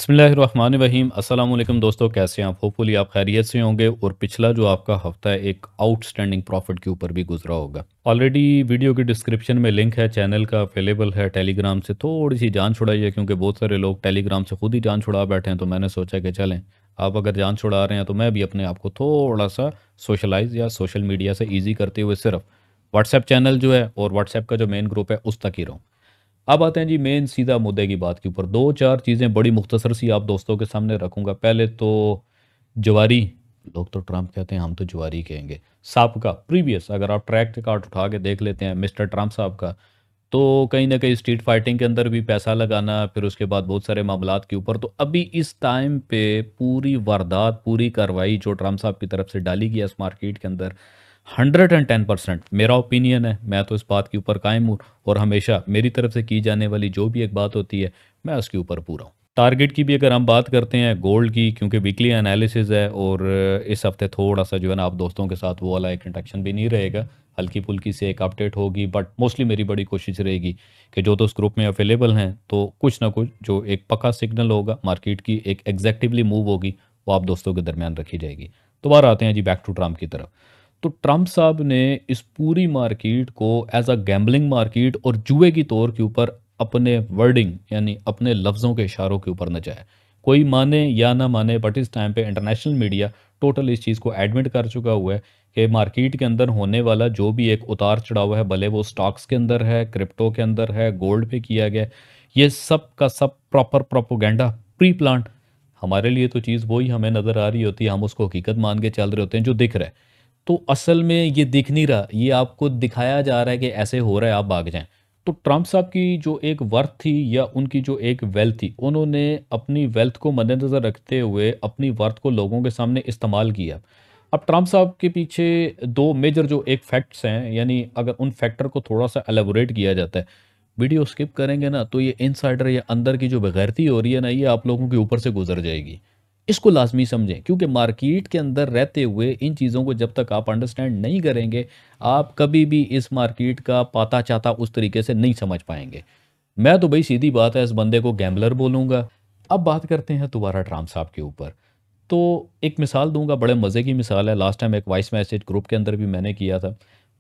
बिस्मिल्लाहिर्रहमानिर्रहीम अस्सलाम वालेकुम दोस्तों, कैसे हैं आप? होपफुली आप खैरियत से होंगे और पिछला जो आपका हफ्ता है एक आउटस्टैंडिंग प्रॉफिट के ऊपर भी गुजरा होगा। ऑलरेडी वीडियो की डिस्क्रिप्शन में लिंक है, चैनल का अवेलेबल है। टेलीग्राम से थोड़ी सी जान छुड़ाई है क्योंकि बहुत सारे लोग टेलीग्राम से खुद ही जान छुड़ा बैठे हैं, तो मैंने सोचा कि चलें, आप अगर जान छुड़ा रहे हैं तो मैं भी अपने आप को थोड़ा सा सोशलाइज या सोशल मीडिया से ईजी करते हुए सिर्फ व्हाट्सएप चैनल जो है और व्हाट्सएप का जो मेन ग्रुप है उस तक ही रहूँ। अब आते हैं जी मेन सीधा मुद्दे की बात के ऊपर। 2-4 चीज़ें बड़ी मुख्तसर सी आप दोस्तों के सामने रखूँगा। पहले तो जवारी, लोग तो ट्रम्प कहते हैं, हम तो जवारी कहेंगे। साहब का प्रीवियस अगर आप ट्रैक रिकॉर्ड उठा के देख लेते हैं मिस्टर ट्रम्प साहब का, तो कहीं न कहीं स्ट्रीट फाइटिंग के अंदर भी पैसा लगाना, फिर उसके बाद बहुत सारे मामलात के ऊपर। तो अभी इस टाइम पे पूरी वारदात, पूरी कार्रवाई जो ट्रम्प साहब की तरफ से डाली गई है इस मार्केट के अंदर, 110% मेरा ओपिनियन है, मैं तो इस बात के ऊपर कायम हूँ और हमेशा मेरी तरफ से की जाने वाली जो भी एक बात होती है, मैं उसके ऊपर पूरा हूँ। टारगेट की भी अगर हम बात करते हैं गोल्ड की, क्योंकि वीकली एनालिसिस है और इस हफ्ते थोड़ा सा जो है ना आप दोस्तों के साथ वो वाला एक इंटरेक्शन भी नहीं रहेगा, हल्की फुल्की से एक अपडेट होगी, बट मोस्टली मेरी बड़ी कोशिश रहेगी कि जो दोस्त ग्रुप में अवेलेबल हैं तो कुछ ना कुछ जो एक पक्का सिग्नल होगा मार्केट की, एक एग्जैक्टिवली मूव होगी, वो आप दोस्तों के दरमियान रखी जाएगी। दोबारा आते हैं जी बैक टू ट्रम्प की तरफ। तो ट्रम्प साहब ने इस पूरी मार्केट को एज अ गैम्बलिंग मार्केट और जुए की तौर के ऊपर अपने वर्डिंग यानी अपने लफ्ज़ों के इशारों के ऊपर नचाया। कोई माने या ना माने, बट इस टाइम पे इंटरनेशनल मीडिया टोटल इस चीज़ को एडमिट कर चुका हुआ है कि मार्केट के अंदर होने वाला जो भी एक उतार चढ़ाव है, भले वो स्टॉक्स के अंदर है, क्रिप्टो के अंदर है, गोल्ड पे किया गया है, ये सब का सब प्रॉपर प्रोपोगेंडा, प्री प्लान। हमारे लिए तो चीज़ वही हमें नज़र आ रही होती है, हम उसको हकीकत मान के चल रहे होते हैं जो दिख रहा है। तो असल में ये दिख नहीं रहा, ये आपको दिखाया जा रहा है कि ऐसे हो रहा है, आप भाग जाएँ। तो ट्रम्प साहब की जो एक वर्थ थी या उनकी जो एक वेल्थ थी, उन्होंने अपनी वेल्थ को मद्देनज़र रखते हुए अपनी वर्थ को लोगों के सामने इस्तेमाल किया। अब ट्रम्प साहब के पीछे 2 मेजर जो एक फैक्ट्स हैं, यानी अगर उन फैक्टर को थोड़ा-सा एलैबोरेट किया जाता है, वीडियो स्किप करेंगे ना तो ये इनसाइडर या अंदर की जो बेगैरती हो रही है ना, ये आप लोगों के ऊपर से गुज़र जाएगी। इसको लाज़मी समझें क्योंकि मार्केट के अंदर रहते हुए इन चीज़ों को जब तक आप अंडरस्टैंड नहीं करेंगे, आप कभी भी इस मार्केट का पाता-चाता उस तरीके से नहीं समझ पाएँगे। मैं तो भई सीधी बात है इस बंदे को गैम्बलर बोलूँगा। अब बात करते हैं दोबारा ट्रम्प साहब के ऊपर। तो एक मिसाल दूँगा, बड़े मज़े की मिसाल है, लास्ट टाइम एक वॉइस मैसेज ग्रुप के अंदर भी मैंने किया था।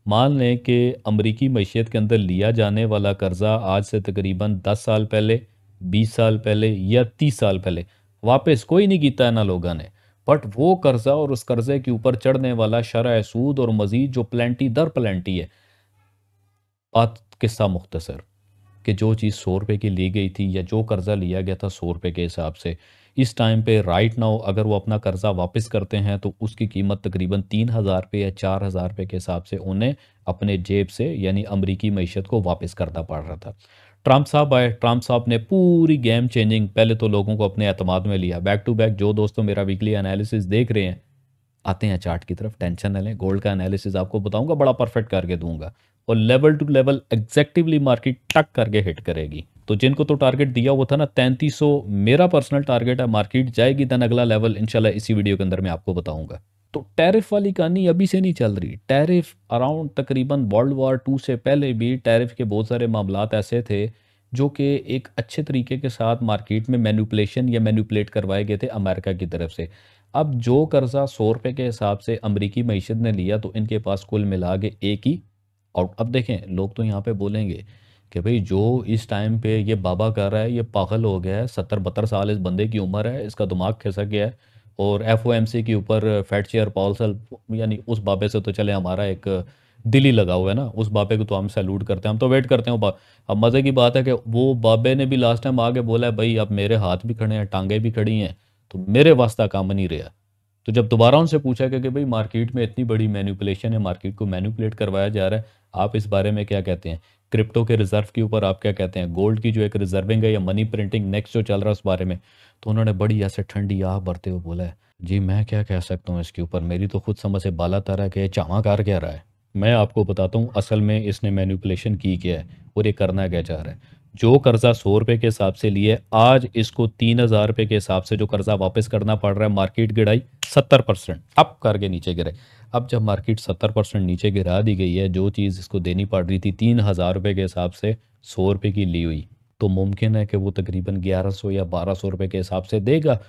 मान लें कि अमरीकी मईशत के अंदर लिया जाने वाला कर्ज़ा आज से तकरीबन 10 साल पहले, 20 साल पहले या 30 साल पहले वापस कोई नहीं कीता इन्हां लोगों ने। बट वो कर्ज़ा और उस कर्ज़े के ऊपर चढ़ने वाला शरह सूद और मज़ीद जो प्लेंटी दर प्लेंटी है, बात किस्सा मुख्तसर कि जो चीज़ 100 रुपए की ली गई थी या जो कर्ज़ा लिया गया था 100 रुपए के हिसाब से, इस टाइम पे राइट नाउ अगर वो अपना कर्ज़ा वापस करते हैं तो उसकी कीमत तकरीबन 3000 रुपए या 4000 रुपए के हिसाब से उन्हें अपने जेब से यानी अमरीकी मईशत को वापस करना पड़ रहा था। ट्रम्प साहब आए, ट्रम्प साहब ने पूरी गेम चेंजिंग पहले तो लोगों को अपने एतमाद में लिया। बैक टू बैक जो दोस्तों मेरा वीकली एनालिसिस देख रहे हैं, आते हैं चार्ट की तरफ, टेंशन न लें, गोल्ड का एनालिसिस आपको बताऊँगा, बड़ा परफेक्ट करके दूँगा और लेवल टू लेवल एग्ज़ैक्टिवली मार्केट टक करके हिट करेगी। तो जिनको तो टारगेट दिया हुआ था ना 3300, मेरा पर्सनल टारगेट है, मार्केट जाएगी देन अगला लेवल इंशाल्लाह इसी वीडियो के अंदर मैं आपको बताऊँगा। तो टैरिफ वाली कहानी अभी से नहीं चल रही। टैरिफ अराउंड तकरीबन वर्ल्ड वॉर 2 से पहले भी टैरिफ के बहुत सारे मामलात ऐसे थे, जो कि एक अच्छे तरीके के साथ मार्केट में मैनिपुलेशन या मैनिपुलेट करवाए गए थे अमेरिका की तरफ से। अब जो कर्ज़ा 100 रुपए के हिसाब से अमरीकी मईशत ने लिया तो इनके पास कुल मिला के एक ही। और अब देखें, लोग तो यहाँ पे बोलेंगे कि भई जो इस टाइम पे ये बाबा कर रहा है, ये पागल हो गया है, 70-72 साल इस बंदे की उम्र है, इसका दिमाग खिसक गया है और एफओएमसी के ऊपर फेड चेयर पॉल यानी उस बाबे से तो चले हमारा एक दिल ही लगा हुआ है ना, उस बाबे को तो हम सैल्यूट करते हैं, हम तो वेट करते हैं अब मज़े की बात है कि वो बाबे ने भी लास्ट टाइम आके बोला है भाई अब मेरे हाथ भी खड़े हैं, टाँगें भी खड़ी हैं, तो मेरे वास्ता काम नहीं रहा। तो जब दोबारा उनसे पूछा गया कि भाई मार्केट में इतनी बड़ी मैनिपुलेशन है, मार्केट को मैनिपुलेट करवाया जा रहा है, आप इस बारे में क्या कहते हैं? क्रिप्टो के रिज़र्व के ऊपर आप क्या कहते हैं? गोल्ड की जो एक रिज़र्विंग है या मनी प्रिंटिंग नेक्स्ट जो चल रहा है उस बारे में? तो उन्होंने बड़ी ऐसे ठंडी आह भरते हुए बोला है, जी मैं क्या कह सकता हूँ इसके ऊपर? मेरी तो खुद समझ से बाला तर है कि ये चामाकार क्या रहा है। मैं आपको बताता हूँ असल में इसने मैनिपुलेशन की क्या है और ये करना क्या चाह रहा है। जो कर्ज़ा 100 रुपए के हिसाब से लिए, आज इसको 3000 रुपए के हिसाब से जो कर्ज़ा वापस करना पड़ रहा है, मार्केट गिराई 70% अप करके नीचे गिरे। अब जब मार्केट 70% नीचे गिरा दी गई है, जो चीज़ इसको देनी पड़ रही थी 3000 रुपए के हिसाब से 100 रुपए की ली हुई, तो मुमकिन है कि वो तकरीबन 1100 या 1200 रुपये के हिसाब से देगा।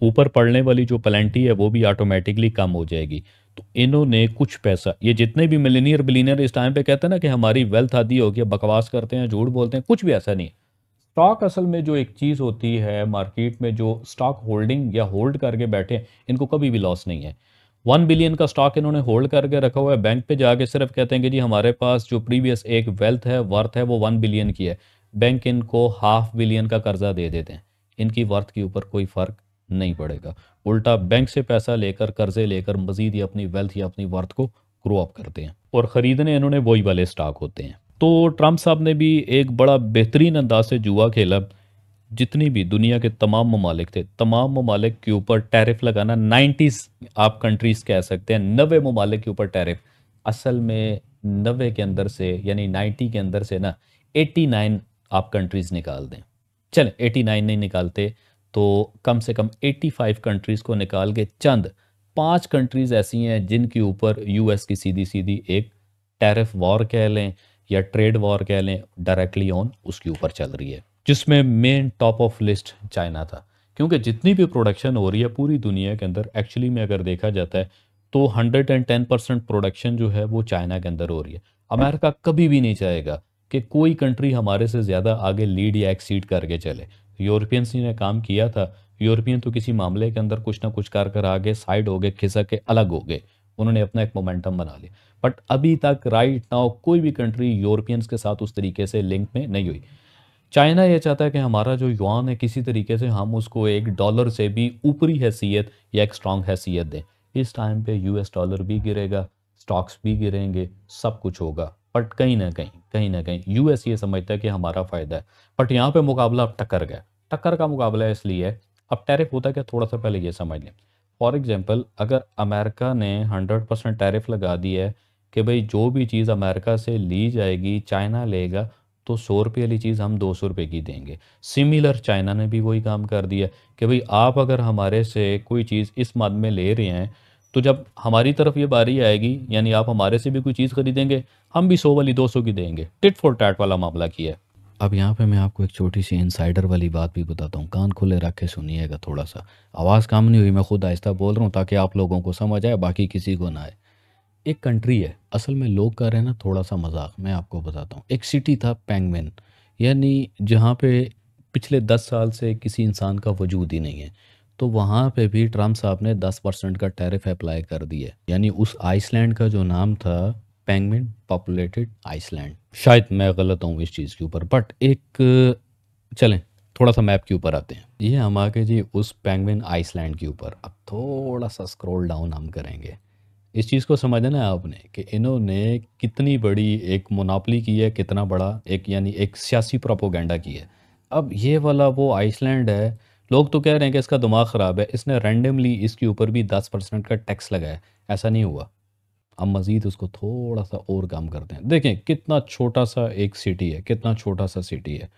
ऊपर पड़ने वाली जो पेनल्टी है वो भी ऑटोमेटिकली कम हो जाएगी। तो इन्होंने कुछ पैसा, ये जितने भी मिलीनियर बिलीनियर इस टाइम पे कहते हैं ना कि हमारी वेल्थ आदि हो गया, बकवास करते हैं, झूठ बोलते हैं, कुछ भी ऐसा नहीं है। स्टॉक असल में जो एक चीज़ होती है मार्केट में, जो स्टॉक होल्डिंग या होल्ड करके बैठे हैं, इनको कभी भी लॉस नहीं है। 1 बिलियन का स्टॉक इन्होंने होल्ड करके रखा हुआ है, बैंक पे जाके सिर्फ कहते हैं कि जी हमारे पास जो प्रीवियस एक वेल्थ है, वर्थ है, वो 1 बिलियन की है। बैंक इनको 500 मिलियन का कर्जा दे देते हैं, इनकी वर्थ के ऊपर कोई फ़र्क नहीं पड़ेगा। उल्टा बैंक से पैसा लेकर, कर्जे लेकर मजीद ही अपनी वेल्थ या अपनी वर्थ को ग्रो अप करते हैं, और ख़रीदने इन्होंने वही वाले स्टॉक होते हैं। तो ट्रम्प साहब ने भी एक बड़ा बेहतरीन अंदाज से जुआ खेला। जितनी भी दुनिया के तमाम ममालिक थे, तमाम ममालिक के ऊपर टैरिफ लगाना, 90s आप कंट्रीज़ कह सकते हैं, 90 ममालिक के ऊपर टैरिफ। असल में 90 के अंदर से, यानी 90 के अंदर से ना 89 आप कंट्रीज़ निकाल दें। चलें 89 नहीं निकालते तो कम से कम 85 कंट्रीज़ को निकाल के चंद 5 कंट्रीज़ ऐसी हैं जिनके ऊपर यूएस की सीधी सीधी एक टैरिफ वॉर कह लें या ट्रेड वॉर कह लें, डायरेक्टली ऑन उसके ऊपर चल रही है, जिसमें main top of list China था। क्योंकि जितनी भी प्रोडक्शन हो रही है पूरी दुनिया के अंदर, एक्चुअली में अगर देखा जाता है तो 110% प्रोडक्शन जो है वो चाइना के अंदर हो रही है। अमेरिका कभी भी नहीं चाहेगा कि कोई कंट्री हमारे से ज़्यादा आगे लीड या एक्सीड करके चले। यूरोपियंस ने काम किया था, यूरोपियन तो किसी मामले के अंदर कुछ ना कुछ कर आगे साइड हो गए, खिसक के अलग हो गए, उन्होंने अपना एक मोमेंटम बना लिया। बट अभी तक राइट नाउ कोई भी कंट्री यूरोपियंस के साथ उस तरीके से लिंक में नहीं हुई। चाइना ये चाहता है कि हमारा जो युआन है किसी तरीके से हम उसको एक डॉलर से भी ऊपरी हैसियत या एक स्ट्रांग हैसियत दें। इस टाइम पे यूएस डॉलर भी गिरेगा, स्टॉक्स भी गिरेंगे, सब कुछ होगा। बट कहीं ना कहीं यूएस ये समझता है कि हमारा फ़ायदा है। बट यहाँ पे मुकाबला अब टक्कर गया। टक्कर का मुकाबला इसलिए है, अब टैरिफ होता है क्या, थोड़ा सा पहले ये समझ लें। फॉर एग्जांपल, अगर अमेरिका ने 100% टैरिफ लगा दी है कि भाई जो भी चीज़ अमेरिका से ली जाएगी चाइना लेगा, तो 100 रुपये वाली चीज़ हम 200 रुपये की देंगे। सिमिलर चाइना ने भी वही काम कर दिया कि भाई आप अगर हमारे से कोई चीज़ इस मद में ले रहे हैं, तो जब हमारी तरफ ये बारी आएगी, यानी आप हमारे से भी कोई चीज़ खरीदेंगे, हम भी 100 वाली 200 की देंगे। टिट फॉर टैट वाला मामला किया है। अब यहाँ पे मैं आपको एक छोटी सी इनसाइडर वाली बात भी बताता हूँ, कान खुले रख के सुनिएगा। थोड़ा सा आवाज़ काम नहीं हुई, मैं खुद आहिस्ता बोल रहा हूँ ताकि आप लोगों को समझ आए, बाकी किसी को ना आए। एक कंट्री है, असल में लोग कर रहे हैं ना थोड़ा सा मजाक, मैं आपको बताता हूँ। एक सिटी था पेंगविन, यानी जहाँ पे पिछले 10 साल से किसी इंसान का वजूद ही नहीं है, तो वहाँ पे भी ट्रम्प साहब ने 10% का टैरिफ अप्लाई कर दिया। यानी उस आइसलैंड का जो नाम था पेंगविन पॉपुलेटेड आइसलैंड, शायद मैं गलत हूँ इस चीज़ के ऊपर, बट एक चलें थोड़ा सा मैप के ऊपर आते हैं। ये हम आके जी उस पेंगविन आइसलैंड के ऊपर, अब थोड़ा सा स्क्रॉल डाउन हम करेंगे। इस चीज़ को समझना है आपने कि इन्होंने कितनी बड़ी एक मोनोपोली की है, कितना बड़ा एक, यानी एक सियासी प्रोपोगंडा की है। अब ये वाला वो आइसलैंड है, लोग तो कह रहे हैं कि इसका दिमाग ख़राब है, इसने रैंडमली इसके ऊपर भी 10% का टैक्स लगाया। ऐसा नहीं हुआ। अब मज़ीद उसको थोड़ा सा और कम करते हैं। देखें कितना छोटा सा एक सिटी है, कितना छोटा सा सिटी है।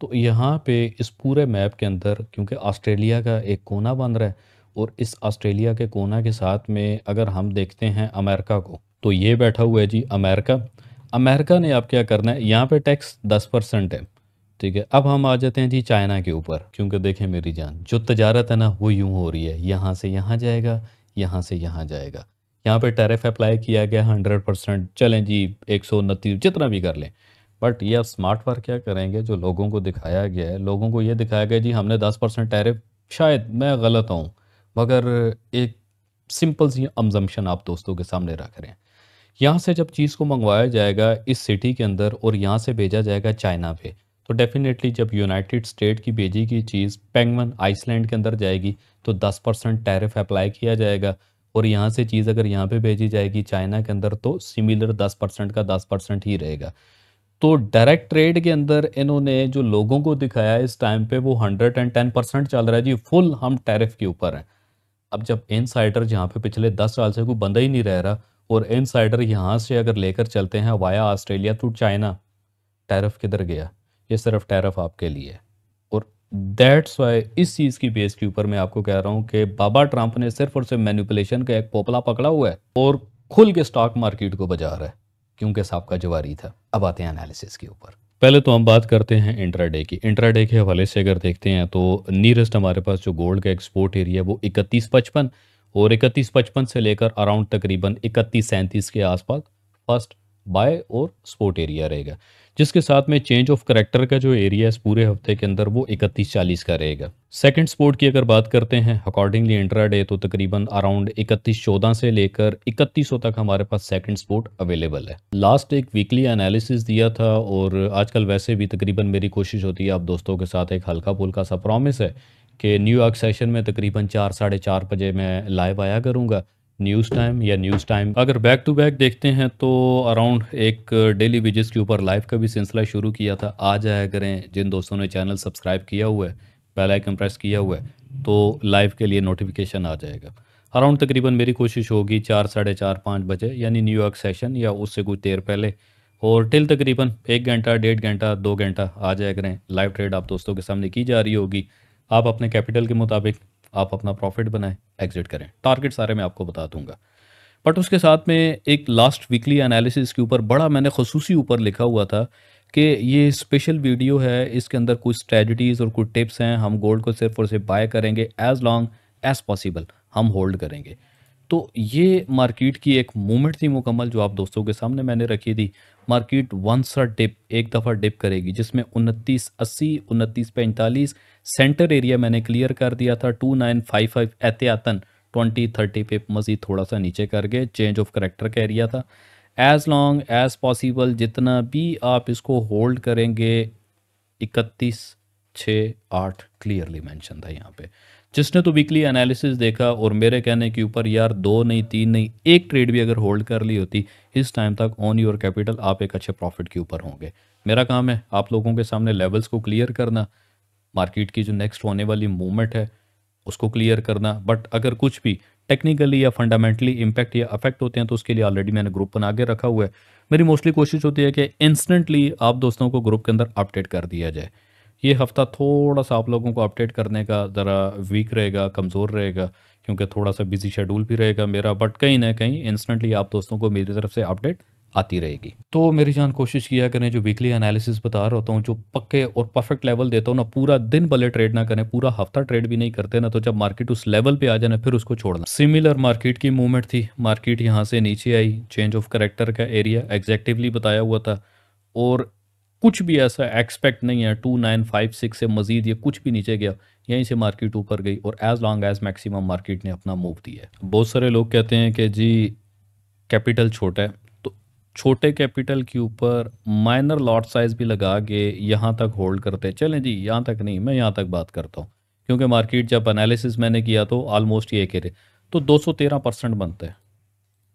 तो यहाँ पे इस पूरे मैप के अंदर, क्योंकि ऑस्ट्रेलिया का एक कोना बन रहा है, और इस ऑस्ट्रेलिया के कोना के साथ में अगर हम देखते हैं अमेरिका को, तो ये बैठा हुआ है जी अमेरिका। अमेरिका ने अब क्या करना है, यहाँ पे टैक्स 10% है, ठीक है। अब हम आ जाते हैं जी चाइना के ऊपर, क्योंकि देखें मेरी जान, जो तजारत है ना वो यूँ हो रही है, यहाँ से यहाँ जाएगा, यहाँ से यहाँ जाएगा। यहाँ पे टैरिफ अप्लाई किया गया 100%, चलें जी 129 जितना भी कर लें। बट ये अब स्मार्ट वर्क क्या करेंगे, जो लोगों को दिखाया गया है, लोगों को ये दिखाया गया जी हमने 10% टैरिफ, शायद मैं गलत हूँ, मगर एक सिंपल सी अम्जम्पशन आप दोस्तों के सामने रख रहे हैं। यहाँ से जब चीज़ को मंगवाया जाएगा इस सिटी के अंदर और यहाँ से भेजा जाएगा चाइना पे, तो डेफिनेटली जब यूनाइटेड स्टेट की भेजी की चीज़ पेंगवन आइसलैंड के अंदर जाएगी तो 10% टैरिफ अप्लाई किया जाएगा, और यहाँ से चीज़ अगर यहाँ पे भेजी जाएगी चाइना के अंदर तो सिमिलर 10% का 10% ही रहेगा। तो डायरेक्ट ट्रेड के अंदर इन्होंने जो लोगों को दिखाया है इस टाइम पे, वो 110% चल रहा है जी, फुल हम टैरिफ के ऊपर हैं। अब जब इनसाइडर जहाँ पे पिछले 10 साल से कोई बंदा ही नहीं रह रहा, और इनसाइडर यहाँ से अगर लेकर चलते हैं via Australia to China, tariff किधर गया? ये सिर्फ टैरिफ आपके लिए है। और दैट्स वाई इस चीज़ की बेस के ऊपर मैं आपको कह रहा हूँ कि बाबा ट्रंप ने सिर्फ और सिर्फ मैनिपुलेशन का एक पोपला पकड़ा हुआ है और खुल के स्टॉक मार्केट को बजा रहा है, क्योंकि साहब का जवारी था। अब आते हैं एनालिसिस के ऊपर। पहले तो हम बात करते हैं इंट्राडे की। इंट्राडे के हवाले से अगर देखते हैं तो नीयरेस्ट हमारे पास जो गोल्ड का एक्सपोर्ट एरिया है वो 31.55 और 31.55 से लेकर अराउंड तकरीबन 31.37 के आसपास फर्स्ट बाय और स्पोर्ट एरिया रहेगा, जिसके साथ में चेंज ऑफ करेक्टर का जो एरिया है इस पूरे हफ्ते के अंदर वो 31.40 का रहेगा। सेकंड स्पोर्ट की अगर बात करते हैं अकॉर्डिंगली इंट्राडे तो तकरीबन अराउंड 31.14 से लेकर 3100 तक हमारे पास सेकंड स्पोर्ट अवेलेबल है। लास्ट एक वीकली एनालिसिस दिया था और आजकल वैसे भी तकरीबन मेरी कोशिश होती है आप दोस्तों के साथ एक हल्का फुल्का सा प्रॉमिस है कि न्यूयॉर्क सेशन में तकरीबन 4 साढ़े 4 बजे मैं लाइव आया करूँगा न्यूज़ टाइम। अगर बैक टू बैक देखते हैं तो अराउंड एक डेली विजेस के ऊपर लाइव का भी सिलसिला शुरू किया था। आ जाया करें जिन दोस्तों ने चैनल सब्सक्राइब किया हुआ है, बेल आइकन प्रेस किया हुआ है तो लाइव के लिए नोटिफिकेशन आ जाएगा। अराउंड तकरीबन मेरी कोशिश होगी 4 साढ़े 4 5 बजे यानी न्यूयॉर्क सेशन या उससे कुछ देर पहले और टिल तकरीबन 1 घंटा 1.5 घंटा 2 घंटा आ जाया करें। लाइव ट्रेड आप दोस्तों के सामने की जा रही होगी। आप अपने कैपिटल के मुताबिक आप अपना प्रॉफिट बनाएं, एग्जिट करें। टारगेट सारे मैं आपको बता दूंगा। बट उसके साथ में एक लास्ट वीकली एनालिसिस के ऊपर बड़ा मैंने खसूसी ऊपर लिखा हुआ था कि ये स्पेशल वीडियो है, इसके अंदर कुछ स्ट्रेटजीज और कुछ टिप्स हैं। हम गोल्ड को सिर्फ और सिर्फ बाय करेंगे, एज लॉन्ग एज पॉसिबल हम होल्ड करेंगे। तो ये मार्केट की एक मूवमेंट थी मुकम्मल जो आप दोस्तों के सामने मैंने रखी थी। मार्केट वन सा डिप एक दफ़ा डिप करेगी जिसमें 29.80 29.45 सेंटर एरिया मैंने क्लियर कर दिया था। 2955 एहतियातन 20-30 पे मज़ीद थोड़ा सा नीचे कर गए, चेंज ऑफ करेक्टर का एरिया था। एज़ लॉन्ग एज़ पॉसिबल जितना भी आप इसको होल्ड करेंगे 31.68 क्लियरली मेंशन था यहाँ पे। जिसने तो वीकली एनालिसिस देखा और मेरे कहने के ऊपर यार 2 नहीं 3 नहीं एक ट्रेड भी अगर होल्ड कर ली होती इस टाइम तक ऑन योर कैपिटल आप एक अच्छे प्रॉफिट के ऊपर होंगे। मेरा काम है आप लोगों के सामने लेवल्स को क्लियर करना, मार्केट की जो नेक्स्ट होने वाली मूवमेंट है उसको क्लियर करना। बट अगर कुछ भी टेक्निकली या फंडामेंटली इम्पैक्ट या अफेक्ट होते हैं तो उसके लिए ऑलरेडी मैंने ग्रुप बना के रखा हुआ है। मेरी मोस्टली कोशिश होती है कि इंस्टेंटली आप दोस्तों को ग्रुप के अंदर अपडेट कर दिया जाए। ये हफ्ता थोड़ा सा आप लोगों को अपडेट करने का ज़रा वीक रहेगा, कमज़ोर रहेगा, क्योंकि थोड़ा सा बिजी शेड्यूल भी रहेगा मेरा। बट कहीं ना कहीं इंस्टेंटली आप दोस्तों को मेरी तरफ से अपडेट आती रहेगी। तो मेरी जान कोशिश किया करें जो वीकली एनालिसिस बता रहा होता हूँ, जो पक्के और परफेक्ट लेवल देता हूँ ना, पूरा दिन भले ट्रेड ना करें, पूरा हफ्ता ट्रेड भी नहीं करते ना, तो जब मार्केट उस लेवल पे आ जाए ना फिर उसको छोड़ना। सिमिलर मार्केट की मूवमेंट थी, मार्केट यहाँ से नीचे आई, चेंज ऑफ करेक्टर का एरिया एग्जैक्टिवली बताया हुआ था और कुछ भी ऐसा एक्सपेक्ट नहीं है 2956 से मजीद ये कुछ भी नीचे गया, यहीं से मार्केट ऊपर गई और as long as maximum market ने अपना मूव दिया है। बहुत सारे लोग कहते हैं कि जी कैपिटल छोटा है, तो छोटे कैपिटल के ऊपर माइनर लॉट साइज भी लगा के यहाँ तक होल्ड करते चलें जी। यहाँ तक नहीं, मैं यहाँ तक बात करता हूँ क्योंकि मार्केट जब एनालिसिस मैंने किया तो ऑलमोस्ट ये कह रहे तो 213% बनता है।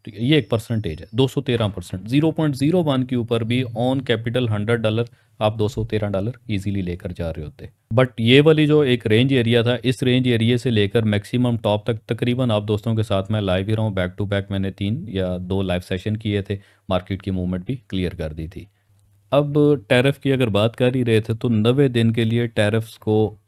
ठीक है, ये एक परसेंटेज है 213%। 0.01 के ऊपर भी ऑन कैपिटल $100 आप $213 इजीली लेकर जा रहे होते। बट ये वाली जो एक रेंज एरिया था, इस रेंज एरिया से लेकर मैक्सिमम टॉप तक तकरीबन आप दोस्तों के साथ मैं लाइव ही रहा हूँ। बैक टू बैक मैंने 3 या 2 लाइव सेशन किए थे, मार्केट की मूवमेंट भी क्लियर कर दी थी। अब टैरिफ की अगर बात कर ही रहे थे तो 90 दिन के लिए टैरिफ्स को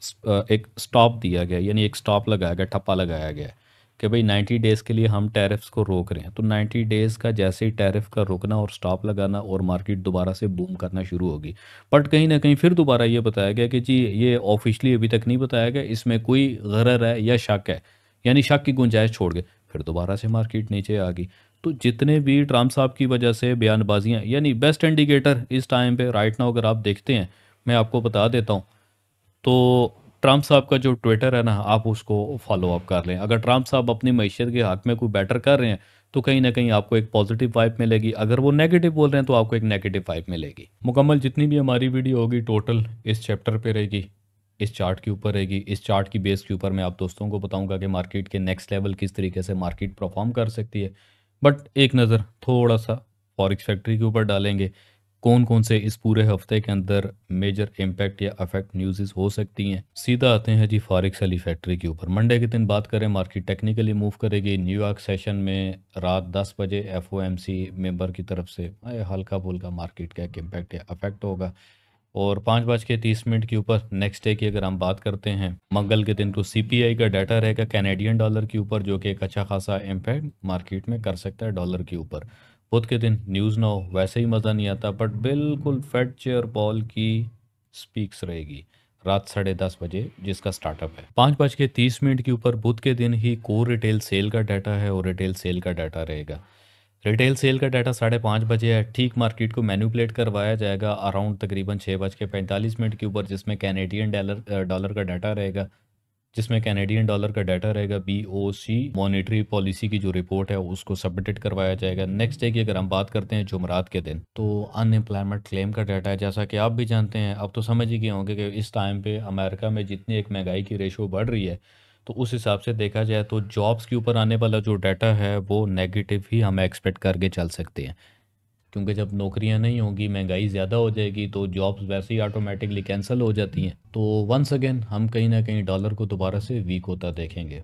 एक स्टॉप दिया गया, यानी एक स्टॉप लगाया गया, ठप्पा लगाया गया कि भाई 90 डेज़ के लिए हम टैरिफ्स को रोक रहे हैं। तो 90 डेज़ का जैसे ही टैरिफ का रुकना और स्टॉप लगाना और मार्केट दोबारा से बूम करना शुरू होगी। बट कहीं ना कहीं फिर दोबारा ये बताया गया कि जी ये ऑफिशियली अभी तक नहीं बताया गया, इसमें कोई गरर है या शक है, यानी शक की गुंजाइश छोड़ के फिर दोबारा से मार्केट नीचे आ गई। तो जितने भी ट्रम्प साहब की वजह से बयानबाजियाँ, यानी बेस्ट इंडिकेटर इस टाइम पे राइट नाउ अगर आप देखते हैं, मैं आपको बता देता हूँ तो ट्रम्प साहब का जो ट्विटर है ना, आप उसको फॉलो अप कर लें। अगर ट्रम्प साहब अपनी मैशियत के हक में कोई बेटर कर रहे हैं तो कहीं ना कहीं आपको एक पॉजिटिव वाइब मिलेगी, अगर वो नेगेटिव बोल रहे हैं तो आपको एक नेगेटिव वाइब मिलेगी। मुकम्मल जितनी भी हमारी वीडियो होगी टोटल इस चैप्टर पे रहेगी, इस चार्ट के ऊपर रहेगी। इस चार्ट की बेस के ऊपर मैं आप दोस्तों को बताऊंगा कि मार्केट के नेक्स्ट लेवल किस तरीके से मार्केट परफॉर्म कर सकती है। बट एक नज़र थोड़ा सा फॉरेक्स फैक्ट्री के ऊपर डालेंगे, कौन कौन से इस पूरे हफ्ते के अंदर मेजर इम्पैक्ट या अफेक्ट न्यूज़ हो सकती हैं। सीधा आते हैं जी फॉरेक्स वाली फैक्ट्री के ऊपर। मंडे के दिन बात करें, मार्केट टेक्निकली मूव करेगी। न्यूयॉर्क सेशन में रात 10 बजे एफओएमसी मेंबर की तरफ से हल्का फुल्का मार्केट का एक इम्पैक्ट या अफेक्ट होगा। और 5:30 के ऊपर नेक्स्ट डे की अगर हम बात करते हैं, मंगल के दिन तो सीपीआई का डाटा रहेगा कैनेडियन डॉलर के ऊपर, जो कि एक अच्छा खासा इम्पैक्ट मार्केट में कर सकता है डॉलर के ऊपर। खुद के दिन न्यूज़ ना हो वैसे ही मज़ा नहीं आता, बट बिल्कुल फेड चेयर बॉल की स्पीक्स रहेगी रात 10:30 बजे जिसका स्टार्टअप है। 5:30 के ऊपर बुध के दिन ही कोर रिटेल सेल का डाटा है और रिटेल सेल का डाटा रहेगा। रिटेल सेल का डाटा 5:30 बजे है। ठीक मार्केट को मैनिपुलेट करवाया जाएगा अराउंड तकरीबन 6:45 के ऊपर, जिसमें कैनेडियन डॉलर का डाटा रहेगा, BOC मॉनेटरी पॉलिसी की जो रिपोर्ट है उसको सबमिटेड करवाया जाएगा। नेक्स्ट डे की अगर हम बात करते हैं जुमरात के दिन, तो अनएम्प्लॉयमेंट क्लेम का डाटा है। जैसा कि आप भी जानते हैं, अब तो समझ ही गए होंगे कि इस टाइम पे अमेरिका में जितनी एक महंगाई की रेशो बढ़ रही है, तो उस हिसाब से देखा जाए तो जॉब्स के ऊपर आने वाला जो डाटा है वो नेगेटिव ही हम एक्सपेक्ट करके चल सकते हैं, क्योंकि जब नौकरियां नहीं होंगी, महंगाई ज़्यादा हो जाएगी, तो जॉब्स वैसे ही ऑटोमेटिकली कैंसिल हो जाती हैं। तो वंस अगेन हम कहीं ना कहीं डॉलर को दोबारा से वीक होता देखेंगे।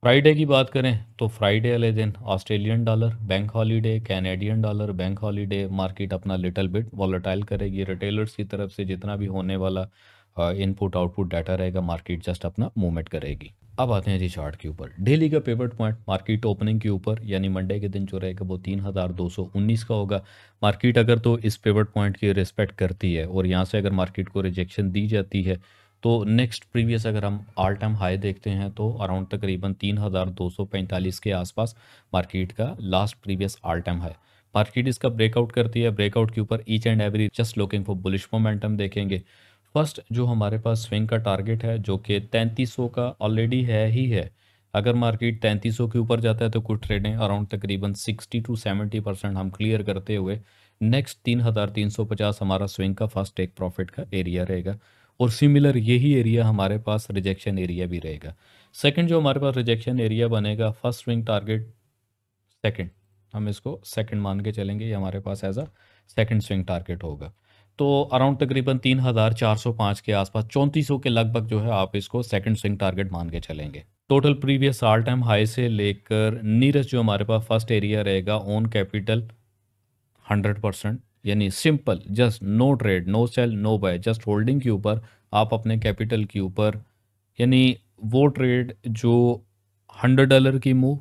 फ्राइडे की बात करें तो फ्राइडे वाले दिन Australian dollar bank holiday, Canadian dollar bank holiday, market अपना लिटिल बिट वॉलेटाइल करेगी। रिटेलर्स की तरफ से जितना भी होने वाला इनपुट आउटपुट डाटा रहेगा, मार्केट जस्ट अपना मूवमेंट करेगी। अब आते हैं जी चार्ट के ऊपर। डेली का पिवट पॉइंट मार्केट ओपनिंग के ऊपर, यानी मंडे के दिन जो रहेगा वो 3219 का होगा। मार्केट अगर तो इस पिवट पॉइंट की रिस्पेक्ट करती है और यहाँ से अगर मार्केट को रिजेक्शन दी जाती है, तो नेक्स्ट प्रीवियस अगर हम ऑल टाइम हाई देखते हैं तो अराउंड तकरीबन 3245 के आसपास मार्केट का last previous all time high. Market इसका ब्रेकआउट करती है, ब्रेकआउट के ऊपर each and every just looking for bullish momentum देखेंगे। फर्स्ट जो हमारे पास स्विंग का टारगेट है जो कि 3300 का ऑलरेडी है ही है। अगर मार्केट 3300 के ऊपर जाता है तो कुछ ट्रेडें अराउंड तकरीबन 60 to 70% हम क्लियर करते हुए नेक्स्ट 3350 हमारा स्विंग का फर्स्ट टेक प्रॉफिट का एरिया रहेगा। और सिमिलर यही एरिया हमारे पास रिजेक्शन एरिया भी रहेगा। सेकंड जो हमारे पास रिजेक्शन एरिया बनेगा, फर्स्ट स्विंग टारगेट सेकंड, हम इसको सेकंड मान के चलेंगे, ये हमारे पास as a second swing target होगा। तो अराउंड तकरीबन 3405 के आसपास 3400 के लगभग जो है आप इसको सेकंड स्विंग टारगेट मान के चलेंगे। Total previous all time high से लेकर नीरस्ट जो हमारे पास फर्स्ट एरिया रहेगा ऑन कैपिटल 100%, यानी simple just no trade, no sell, no buy, just holding के ऊपर आप अपने कैपिटल के ऊपर, यानी वो ट्रेड जो $100 की मूव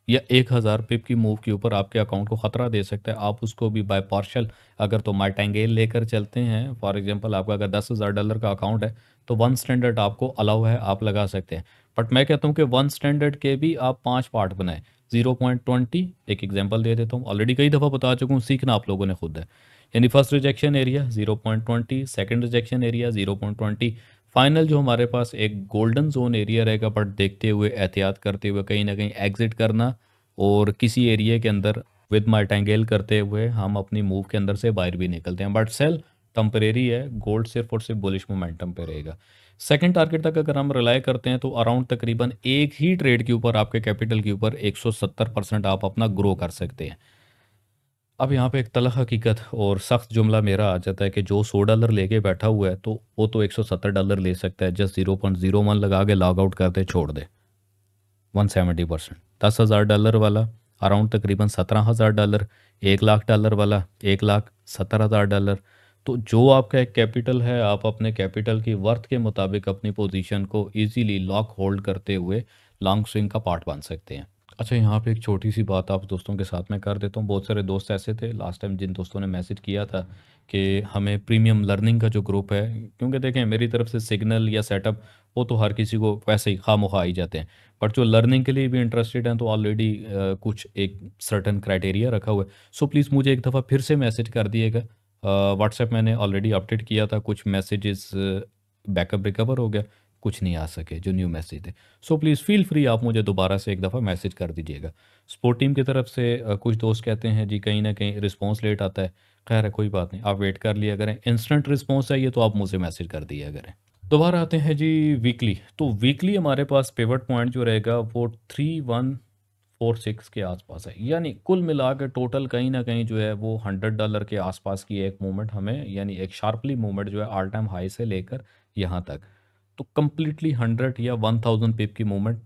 या 1000 पिप की मूव के ऊपर आपके अकाउंट को ख़तरा दे सकता है, आप उसको भी बाय पार्शल अगर तो मार्टिंगेल लेकर चलते हैं। फॉर एग्जांपल आपका अगर $10,000 का अकाउंट है तो वन स्टैंडर्ड आपको अलाउ है, आप लगा सकते हैं। बट मैं कहता हूँ कि वन स्टैंडर्ड के भी आप 5 पार्ट बनाएं। 0.20 एक एग्जांपल दे देता हूँ, ऑलरेडी कई दफ़ा बता चुका हूँ, सीखना आप लोगों ने खुद है। यानी first rejection area 0.20, second rejection area 0.20, final जो हमारे पास एक गोल्डन जोन एरिया रहेगा, बट देखते हुए एहतियात करते हुए कहीं ना कहीं एग्जिट करना और किसी एरिया के अंदर विद मार्टिंगेल करते हुए हम अपनी मूव के अंदर से बाहर भी निकलते हैं। बट सेल टेम्परेरी है, गोल्ड सिर्फ और सिर्फ बुलिश मोमेंटम पे रहेगा। सेकंड टारगेट तक अगर हम रिलाई करते हैं तो अराउंड तकरीबन एक ही ट्रेड के ऊपर आपके कैपिटल के ऊपर 170% आप अपना ग्रो कर सकते हैं। अब यहाँ पे एक तलख हकीकत और सख्त जुमला मेरा आ जाता है कि जो $100 लेके बैठा हुआ है तो वो तो $170 ले सकता है, जस्ट 0.01 लगा के लॉग आउट कर दे, छोड़ दे। 170%। $10,000 वाला अराउंड तकरीबन $17,000, $1,00,000 वाला $1,70,000। तो जो आपका एक कैपिटल है, आप अपने कैपिटल की वर्थ के मुताबिक अपनी पोजीशन को इजीली लॉक होल्ड करते हुए लॉन्ग स्विंग का पार्ट बन सकते हैं। अच्छा, यहाँ पे एक छोटी सी बात आप दोस्तों के साथ में कर देता हूँ। बहुत सारे दोस्त ऐसे थे लास्ट टाइम जिन दोस्तों ने मैसेज किया था कि हमें प्रीमियम लर्निंग का जो ग्रुप है, क्योंकि देखें मेरी तरफ से सिग्नल या सेटअप वो तो हर किसी को वैसे ही खामोखा आ ही जाते हैं, बट जो लर्निंग के लिए भी इंटरेस्टेड हैं तो ऑलरेडी कुछ एक सर्टन क्राइटेरिया रखा हुआ है। सो प्लीज़ मुझे एक दफ़ा फिर से मैसेज कर दिएगा। व्हाट्सएप मैंने ऑलरेडी अपडेट किया था, कुछ मैसेजेस बैकअप रिकवर हो गया, कुछ नहीं आ सके जो न्यू मैसेज थे। सो प्लीज़ फील फ्री, आप मुझे दोबारा से एक दफ़ा मैसेज कर दीजिएगा। सपोर्ट टीम की तरफ से कुछ दोस्त कहते हैं जी कहीं ना कहीं रिस्पॉन्स लेट आता है। खैर है, कोई बात नहीं, आप वेट कर लिया करें। इंस्टेंट रिस्पॉन्स चाहिए तो आप मुझे मैसेज कर दिया करें। दोबारा आते हैं जी वीकली। तो वीकली हमारे पास पिवट पॉइंट जो रहेगा वो 3146 के आसपास है, यानी कुल मिला के टोटल कहीं ना कहीं जो है वो $100 के आसपास की एक मूवमेंट हमें, यानी एक शार्पली मूवमेंट जो है ऑल टाइम हाई से लेकर यहाँ तक, तो कम्प्लीटली 100 या 1000 पिप की मूवमेंट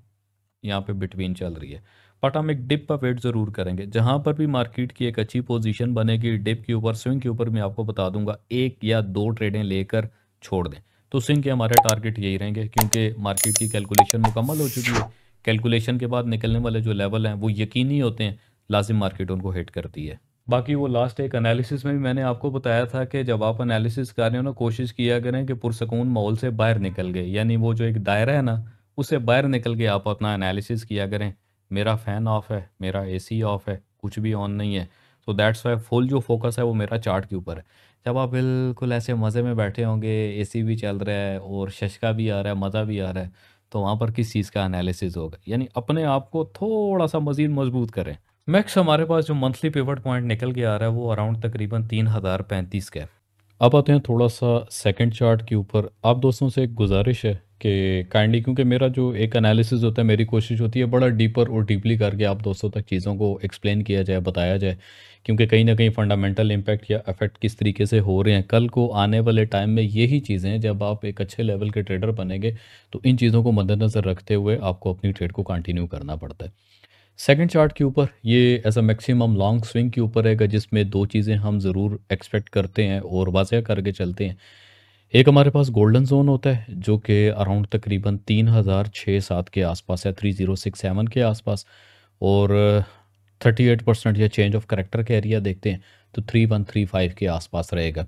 यहाँ पे बिटवीन चल रही है। बट हम एक डिप पर वेट ज़रूर करेंगे, जहाँ पर भी मार्केट की एक अच्छी पोजीशन बनेगी डिप के ऊपर, स्विंग के ऊपर मैं आपको बता दूंगा 1 या 2 ट्रेडें लेकर छोड़ दें। तो स्विंग के हमारे टारगेट यही रहेंगे, क्योंकि मार्केट की कैलकुलेशन मुकम्मल हो चुकी है। कैलकुलेशन के बाद निकलने वाले जो लेवल हैं वो यकीनी होते हैं, लाजिम मार्केट उनको हिट करती है। बाकी वो लास्ट एक एनालिसिस में भी मैंने आपको बताया था कि जब आप एनालिसिस कर रहे हो ना, कोशिश किया करें कि पुरसकून माहौल से बाहर निकल गए, यानी वो जो एक दायरा है ना, उससे बाहर निकल के आप अपना एनालिसिस किया करें। मेरा फ़ैन ऑफ है, मेरा एसी ऑफ है, कुछ भी ऑन नहीं है। तो दैट्स वाई फुल जो फोकस है वो मेरा चार्ट के ऊपर है। जब आप बिल्कुल ऐसे मज़े में बैठे होंगे, एसी भी चल रहा है और शशका भी आ रहा है, मज़ा भी आ रहा है, तो वहाँ पर किस चीज़ का एनालिसिस होगा? यानी अपने आप को थोड़ा सा मज़ीद मजबूत करें। मैक्स हमारे पास जो मंथली पिवट पॉइंट निकल के आ रहा है वो अराउंड तकरीबन 3035 का है। अब आते हैं थोड़ा सा सेकंड चार्ट के ऊपर। आप दोस्तों से एक गुजारिश है कि काइंडली, क्योंकि मेरा जो एक एनालिसिस होता है, मेरी कोशिश होती है बड़ा डीपर और डीपली करके आप दोस्तों तक चीज़ों को एक्सप्लेन किया जाए, बताया जाए, क्योंकि कहीं ना कहीं फंडामेंटल इम्पैक्ट या अफेक्ट किस तरीके से हो रहे हैं कल को आने वाले टाइम में, यही चीज़ें हैं जब आप एक अच्छे लेवल के ट्रेडर बनेंगे तो इन चीज़ों को मद्देनज़र रखते हुए आपको अपनी ट्रेड को कंटिन्यू करना पड़ता है। सेकंड चार्ट के ऊपर ये as a maximum long swing के ऊपर रहेगा, जिसमें दो चीज़ें हम ज़रूर एक्सपेक्ट करते हैं और वाज़ह करके चलते हैं। एक हमारे पास गोल्डन जोन होता है जो कि अराउंड तकरीबन 3006-7 के आसपास है, 3067 के आसपास। और 38% या चेंज ऑफ करेक्टर का एरिया देखते हैं तो 3135 के आसपास रहेगा।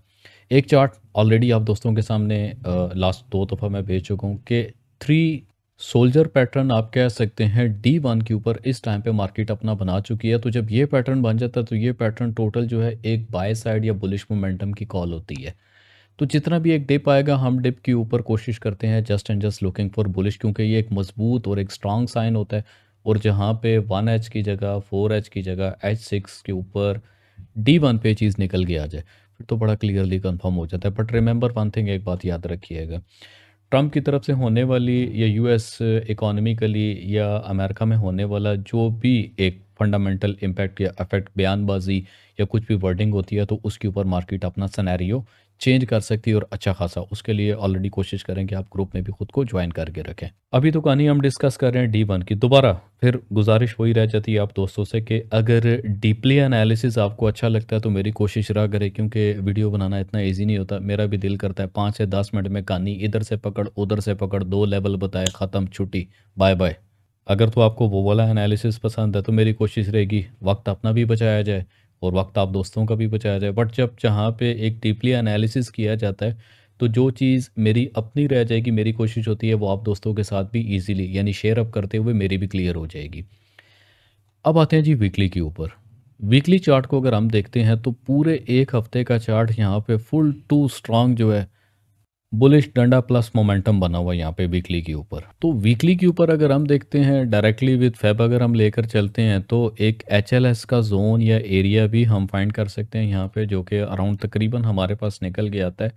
एक चार्ट ऑलरेडी आप दोस्तों के सामने लास्ट 2 दफ़ा मैं भेज चुका हूँ कि 3 सोल्जर पैटर्न आप कह सकते हैं D1 के ऊपर इस टाइम पे मार्केट अपना बना चुकी है। तो जब ये पैटर्न बन जाता है तो ये पैटर्न टोटल जो है एक बाय साइड या बुलिश मोमेंटम की कॉल होती है। तो जितना भी एक डिप आएगा हम डिप के ऊपर कोशिश करते हैं just and just looking for bullish, क्योंकि ये एक मजबूत और एक स्ट्रांग साइन होता है। और जहाँ पे 1H की जगह 4H की जगह H6 के ऊपर D1 पे चीज़ निकल के आ जाए फिर तो बड़ा क्लियरली कंफर्म हो जाता है। बट रिमेंबर वन थिंग, एक बात याद रखिएगा, ट्रम्प की तरफ से होने वाली या यूएस इकोनॉमिकली या अमेरिका में होने वाला जो भी एक फंडामेंटल इम्पैक्ट या अफेक्ट, बयानबाजी या कुछ भी वर्डिंग होती है तो उसके ऊपर मार्केट अपना सिनेरियो चेंज कर सकती है और अच्छा खासा। उसके लिए ऑलरेडी कोशिश करें कि आप ग्रुप में भी खुद को ज्वाइन करके रखें। अभी तो कहानी हम डिस्कस कर रहे हैं D1 की। दोबारा फिर गुजारिश वही रह जाती है आप दोस्तों से कि अगर डीपली एनालिसिस आपको अच्छा लगता है तो मेरी कोशिश रहा करे, क्योंकि वीडियो बनाना इतना ईजी नहीं होता। मेरा भी दिल करता है 5 से 10 मिनट में कहानी इधर से पकड़ उधर से पकड़, 2 लेवल बताए, ख़त्म, छुट्टी, बाय बाय। अगर तो आपको वो वाला एनालिसिस पसंद है तो मेरी कोशिश रहेगी वक्त अपना भी बचाया जाए और वक्त आप दोस्तों का भी बचाया जाए। बट जब जहाँ पे एक डीपली एनालिसिस किया जाता है तो जो चीज़ मेरी अपनी रह जाएगी, मेरी कोशिश होती है वो आप दोस्तों के साथ भी इजीली यानी शेयर अप करते हुए मेरी भी क्लियर हो जाएगी। अब आते हैं जी वीकली के ऊपर। वीकली चार्ट को अगर हम देखते हैं तो पूरे एक हफ्ते का चार्ट यहाँ पे फुल टू स्ट्रांग जो है बुलिश डंडा प्लस मोमेंटम बना हुआ है यहाँ पे वीकली के ऊपर। तो वीकली के ऊपर अगर हम देखते हैं डायरेक्टली विद फेब अगर हम लेकर चलते हैं तो एक HLS का जोन या एरिया भी हम फाइंड कर सकते हैं यहाँ पे, जो कि अराउंड तकरीबन हमारे पास निकल के आता है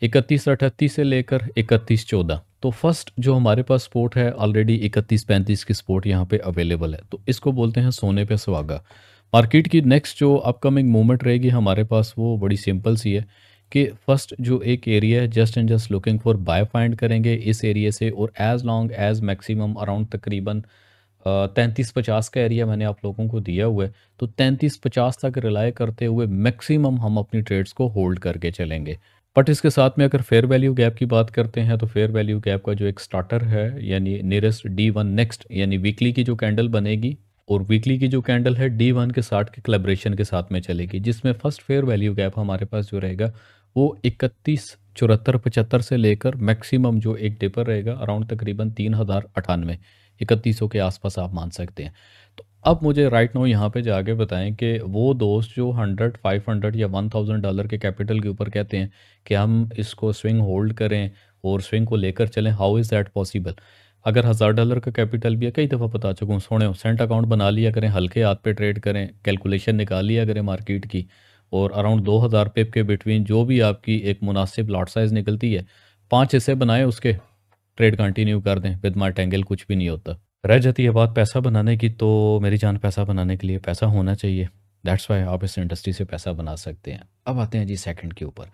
3138 से लेकर 3114। तो फर्स्ट जो हमारे पास स्पोर्ट है ऑलरेडी 3135 की स्पोर्ट यहाँ पे अवेलेबल है, तो इसको बोलते हैं सोने पे सुहागा। मार्केट की नेक्स्ट जो अपकमिंग मूवमेंट रहेगी हमारे पास वो बड़ी सिंपल सी है कि फर्स्ट जो एक एरिया है just and just looking for buy find करेंगे इस एरिया से, और as long as maximum around तकरीबन 3350 का एरिया मैंने आप लोगों को दिया हुआ है। तो 3350 तक रिलाय करते हुए मैक्सिमम हम अपनी ट्रेड्स को होल्ड करके चलेंगे। बट इसके साथ में अगर फेयर वैल्यू गैप की बात करते हैं तो फेयर वैल्यू गैप का जो एक स्टार्टर है यानी नियरेस्ट D1 नेक्स्ट यानी वीकली की जो कैंडल बनेगी और वीकली की जो कैंडल है D1 के साथ के कोलैबोरेशन के साथ में चलेगी, जिसमें फर्स्ट फेयर वैल्यू गैप हमारे पास जो रहेगा वो 3174-75 से लेकर मैक्सिमम जो एक डिपर रहेगा अराउंड तकरीबन 3098 3100 के आसपास आप मान सकते हैं। तो अब मुझे राइट नाउ यहाँ पे जाके बताएं कि वो दोस्त जो 100 500 या $1000 के कैपिटल के ऊपर कहते हैं कि हम इसको स्विंग होल्ड करें और स्विंग को लेकर चलें, हाउ इज़ दैट पॉसिबल? अगर $1000 का कैपिटल भी है, कई दफ़ा बता चुका हूँ, सोने सेंट अकाउंट बना लिया करें, हल्के हाथ पे ट्रेड करें, कैलकुलेशन निकाल लिया करें मार्केट की, और अराउंड 2000 पिप के बिटवीन जो भी आपकी एक मुनासिब लॉट साइज़ निकलती है 5 हिस्से बनाएं, उसके ट्रेड कंटिन्यू कर दें, विद माई टेंगल कुछ भी नहीं होता। रह जाती है बात पैसा बनाने की, तो मेरी जान पैसा बनाने के लिए पैसा होना चाहिए, दैट्स वाई आप इस इंडस्ट्री से पैसा बना सकते हैं। अब आते हैं जी सेकंड के ऊपर।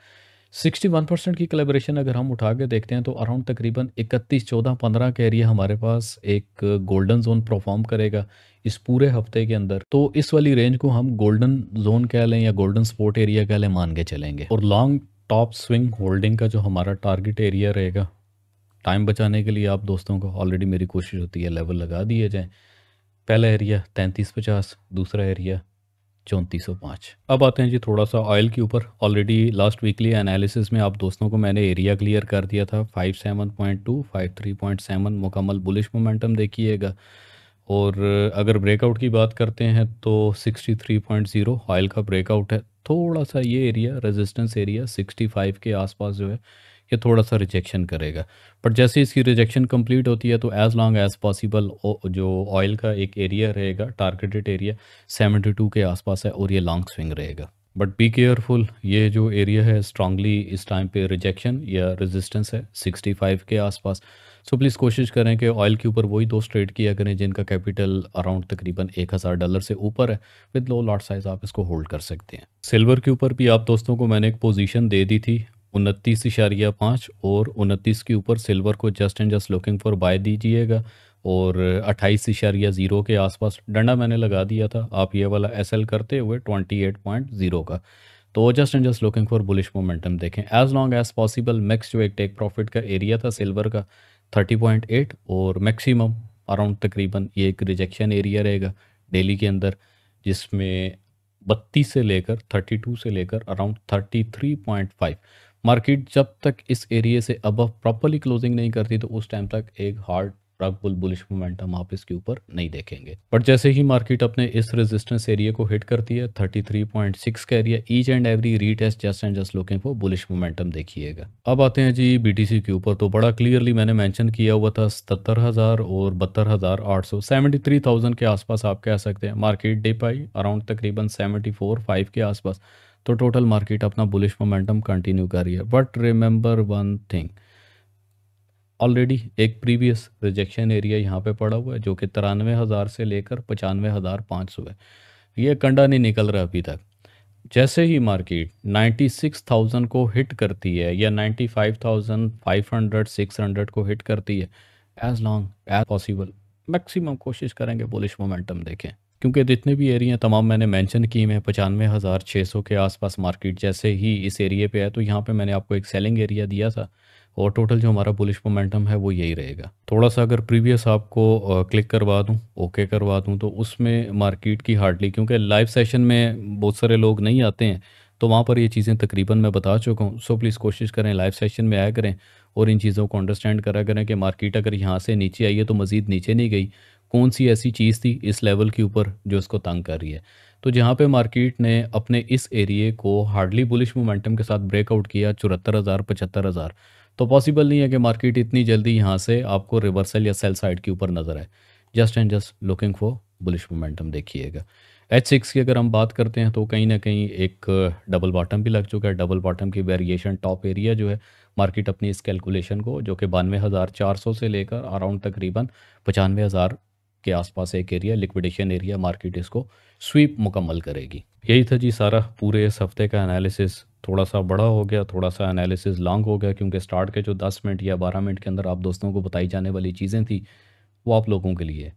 61% की कोलैबोरेशन अगर हम उठा के देखते हैं तो अराउंड तकरीबन 31 14 15 का एरिया हमारे पास एक गोल्डन जोन परफॉर्म करेगा इस पूरे हफ्ते के अंदर। तो इस वाली रेंज को हम गोल्डन जोन कह लें या गोल्डन स्पॉट एरिया कह लें, मान के चलेंगे। और लॉन्ग टॉप स्विंग होल्डिंग का जो हमारा टारगेट एरिया रहेगा, टाइम बचाने के लिए आप दोस्तों को ऑलरेडी मेरी कोशिश होती है लेवल लगा दिए जाएँ। पहला एरिया 3350, दूसरा एरिया 3405। अब आते हैं जी थोड़ा सा ऑयल के ऊपर। ऑलरेडी लास्ट वीकली एनालिसिस में आप दोस्तों को मैंने एरिया क्लियर कर दिया था 57.2, 53.7 मुकम्मल बुलिश मोमेंटम देखिएगा। और अगर ब्रेकआउट की बात करते हैं तो 63.0 ऑयल का ब्रेकआउट है। थोड़ा सा ये एरिया रेजिस्टेंस एरिया 65 के आसपास जो है ये थोड़ा सा रिजेक्शन करेगा। बट जैसे इसकी रिजेक्शन कंप्लीट होती है तो एज़ लॉन्ग एज़ पॉसिबल जो ऑयल का एक एरिया रहेगा टारगेटेड एरिया 72 के आसपास है और ये लॉन्ग स्विंग रहेगा। बट बी केयरफुल, ये जो एरिया है स्ट्रांगली इस टाइम पे रिजेक्शन या रेजिस्टेंस है 65 के आसपास। सो प्लीज़ कोशिश करें कि ऑयल के ऊपर वही दोस्त ट्रेड किया करें जिनका कैपिटल अराउंड तकरीबन $1000 से ऊपर है। विद लो लॉट साइज आप इसको होल्ड कर सकते हैं। सिल्वर के ऊपर भी आप दोस्तों को मैंने एक पोजीशन दे दी थी 29.5 और 29 के ऊपर सिल्वर को just and just looking for buy दीजिएगा। और 28.0 के आसपास डंडा मैंने लगा दिया था, आप ये वाला एसएल करते हुए 28.0 का। तो just and just looking for bullish momentum देखें as long as possible. Max जो एक टेक प्रॉफिट का एरिया था सिल्वर का 30.8 और मैक्सिमम अराउंड तकरीबन ये एक रिजेक्शन एरिया रहेगा डेली के अंदर, जिसमें 32 से लेकर 32 से लेकर अराउंड 33.5। मार्केट जब तक इस एरिया से अब प्रॉपरली क्लोजिंग नहीं करती तो उस टाइम तक एक हार्ड रग बुलिश मोमेंटम आप इसके ऊपर नहीं देखेंगे। बट जैसे ही मार्केट अपने इस रेजिस्टेंस एरिया को हिट करती है 33.6 का area, each and every retest just and just looking for bullish momentum देखिएगा। अब आते हैं जी बीटीसी के ऊपर। तो बड़ा क्लियरली मैंने मेंशन किया हुआ था 77,000 और 72,800, 73,000 के आसपास आप कह सकते हैं। मार्केट डिप आई अराउंड तकरीबन 74.5 के आसपास। तो टोटल मार्केट अपना बुलिश मोमेंटम कंटिन्यू कर रही है। But remember one thing, already एक प्रीवियस रिजेक्शन एरिया यहाँ पे पड़ा हुआ है जो कि 93,000 से लेकर 95,500 है। ये कंडा नहीं निकल रहा अभी तक। जैसे ही मार्केट 96,000 को हिट करती है या 95,500 600 को हिट करती है, as long as possible maximum कोशिश करेंगे बुलिश मोमेंटम देखें। क्योंकि जितने भी एरिया तमाम मैंने मेंशन किए हैं 95,600 के आसपास मार्केट जैसे ही इस एरिया पे है, तो यहाँ पे मैंने आपको एक सेलिंग एरिया दिया था और टोटल जो हमारा बुलिश मोमेंटम है वो यही रहेगा। थोड़ा सा अगर प्रीवियस आपको क्लिक करवा दूं, ओके करवा दूं, तो उसमें मार्केट की हार्डली, क्योंकि लाइव सेशन में बहुत सारे लोग नहीं आते हैं तो वहाँ पर ये चीज़ें तकरीबन मैं बता चुका हूँ। सो प्लीज़ कोशिश करें लाइव सेशन में आया करें और इन चीज़ों को अंडरस्टैंड करा करें कि मार्केट अगर यहाँ से नीचे आई है तो मज़ीद नीचे नहीं गई, कौन सी ऐसी चीज़ थी इस लेवल के ऊपर जो इसको तंग कर रही है। तो जहाँ पे मार्केट ने अपने इस एरिए को हार्डली बुलिश मोमेंटम के साथ ब्रेकआउट किया 74,000 75,000, तो पॉसिबल नहीं है कि मार्केट इतनी जल्दी यहाँ से आपको रिवर्सल या सेल साइड के ऊपर नजर आए। Just and just looking for bullish momentum देखिएगा। H6 की अगर हम बात करते हैं तो कहीं ना कहीं एक डबल बॉटम भी लग चुका है। डबल बॉटम की वेरिएशन टॉप एरिया जो है मार्केट अपनी इस कैलकुलेशन को जो कि 92,400 से लेकर अराउंड तकरीबन 95,000 के आसपास एक एरिया लिक्विडेशन एरिया मार्केट इसको स्वीप मुकम्मल करेगी। यही था जी सारा पूरे इस हफ्ते का एनालिसिस। थोड़ा सा बड़ा हो गया, थोड़ा सा एनालिसिस लॉन्ग हो गया क्योंकि स्टार्ट के जो 10 मिनट या 12 मिनट के अंदर आप दोस्तों को बताई जाने वाली चीज़ें थी वो आप लोगों के लिए।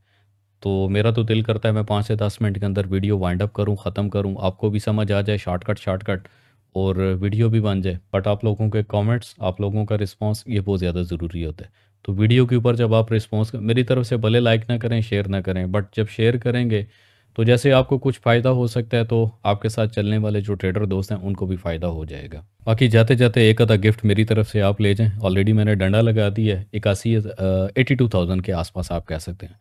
तो मेरा तो दिल करता है मैं 5 से 10 मिनट के अंदर वीडियो वाइंड अप करूं, ख़त्म करूं, आपको भी समझ आ जाए शॉर्टकट शॉर्टकट और वीडियो भी बन जाए। बट आप लोगों के कमेंट्स, आप लोगों का रिस्पांस ये बहुत ज़्यादा ज़रूरी होता है। तो वीडियो के ऊपर जब आप रिस्पांस मेरी तरफ से भले लाइक ना करें, शेयर ना करें, बट जब शेयर करेंगे तो जैसे आपको कुछ फ़ायदा हो सकता है तो आपके साथ चलने वाले जो ट्रेडर दोस्त हैं उनको भी फ़ायदा हो जाएगा। बाकी जाते जाते एक आधा गिफ्ट मेरी तरफ से आप ले जाएं। ऑलरेडी मैंने डंडा लगा दिया है 82,000 के आसपास आप कह सकते हैं।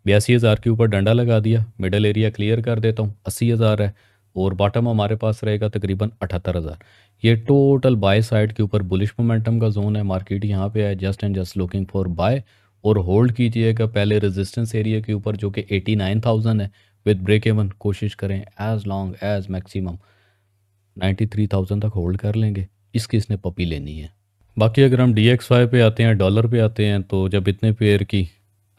82,000 के ऊपर डंडा लगा दिया। मिडल एरिया क्लियर कर देता हूँ 80,000 है और बॉटम हमारे पास रहेगा तकरीबन 78,000। ये टोटल बाय साइड के ऊपर बुलिश मोमेंटम का जोन है। मार्केट यहाँ पे है just and just looking for buy और होल्ड कीजिएगा पहले रेजिस्टेंस एरिया के ऊपर जो कि 89,000 है। विद ब्रेक इवन कोशिश करें एज लॉन्ग एज मैक्सिमम 93,000 तक होल्ड कर लेंगे। इसकी इसने पपी लेनी है। बाकी अगर हम DXY पे आते हैं, डॉलर पे आते हैं, तो जब इतने पेयर की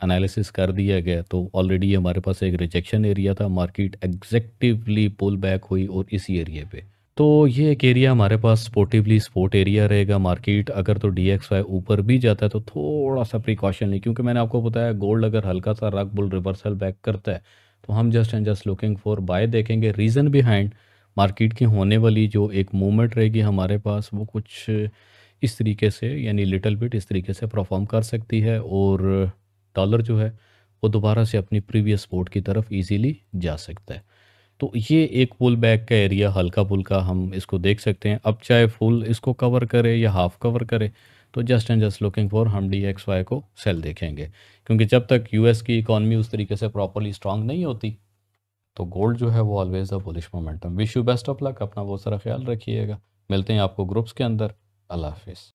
एनालिसिस कर दिया गया तो ऑलरेडी हमारे पास एक रिजेक्शन एरिया था। मार्केट एग्जैक्टिवली पुल बैक हुई और इसी एरिया पे, तो ये एक एरिया हमारे पास स्पोर्टिवली स्पोर्ट एरिया रहेगा। मार्केट अगर तो DXY ऊपर भी जाता है तो थोड़ा सा प्रिकॉशन लें, क्योंकि मैंने आपको बताया गोल्ड अगर हल्का सा रग बुल रिवर्सल बैक करता है तो हम just and just looking for buy देखेंगे। रीज़न बिहाइंड मार्केट की होने वाली जो एक मूवमेंट रहेगी हमारे पास वो कुछ इस तरीके से, यानी लिटिल बिट इस तरीके से परफॉर्म कर सकती है और डॉलर जो है वो दोबारा से अपनी प्रीवियस सपोर्ट की तरफ इजीली जा सकता है। तो ये एक पुल बैक का एरिया हल्का फुल्का हम इसको देख सकते हैं। अब चाहे फुल इसको कवर करे या हाफ कवर करे, तो just and just looking for हम DXY को सेल देखेंगे, क्योंकि जब तक यूएस की इकॉनमी उस तरीके से प्रॉपरली स्ट्रांग नहीं होती, तो गोल्ड जो है वो always a bullish momentum. Wish you best of luck, अपना बहुत सारा ख्याल रखिएगा। मिलते हैं आपको ग्रुप्स के अंदर। अल्लाह हाफिज़।